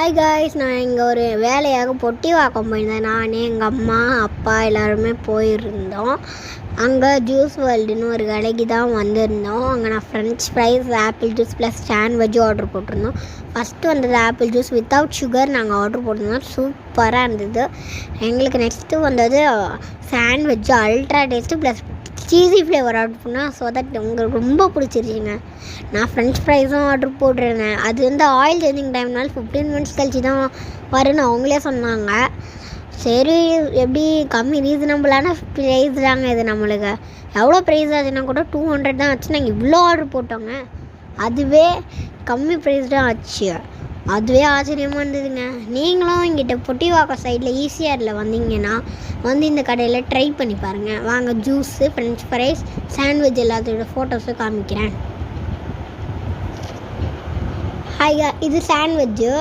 Hi guys, நான் இங்கே ஒரு வேலையாக பொட்டிவாக்கம் போயிருந்தேன். நான் எங்கள் அம்மா அப்பா எல்லாருமே போயிருந்தோம். அங்கே ஜூஸ் வேர்ல்டுன்னு ஒரு கடைக்கு தான் வந்திருந்தோம். அங்கே நான் French fries, apple juice plus sandwich order போட்டிருந்தோம். ஃபஸ்ட்டு வந்தது ஆப்பிள் ஜூஸ் வித்தவுட் சுகர் நாங்கள் ஆர்டர் போட்டிருந்தோம். சூப்பராக இருந்தது. எங்களுக்கு நெக்ஸ்ட்டு வந்தது sandwich ultra taste plus cheesy flavour order பண்ணால். ஸோ தட் உங்களுக்கு ரொம்ப பிடிச்சிருச்சிங்க. நான் ஃப்ரெஞ்ச் ஃப்ரைஸும் ஆர்டர் போட்டிருந்தேன். அது வந்து ஆயில் சேஞ்சிங் டைம்னால 15 மினிட்ஸ் கழிச்சு தான் வரும்னு அவங்களே சொன்னாங்க. சரி, எப்படி கம்மி ரீசனபிளான ப்ரைஸ் தாங்க இது. நம்மளுக்கு எவ்வளோ ப்ரைஸ் ஆச்சுன்னா கூட 200 தான் ஆச்சு. நாங்கள் இவ்வளோ ஆர்டர் போட்டோங்க. அதுவே கம்மி ப்ரைஸ் தான் ஆச்சு. அதுவே ஆச்சரியமாக இருந்ததுங்க. நீங்களும் இங்கிட்ட பொட்டிவாக்கம் சைடில் ஈசிஆரில் வந்தீங்கன்னா வந்து இந்த கடையில் ட்ரை பண்ணி பாருங்கள். வாங்க, ஜூஸு, ஃப்ரெஞ்ச் ஃப்ரைஸ், சாண்ட்விச் எல்லாத்தோட ஃபோட்டோஸும் காமிக்கிறேன். ஹாய், இது சாண்ட்விட்சு.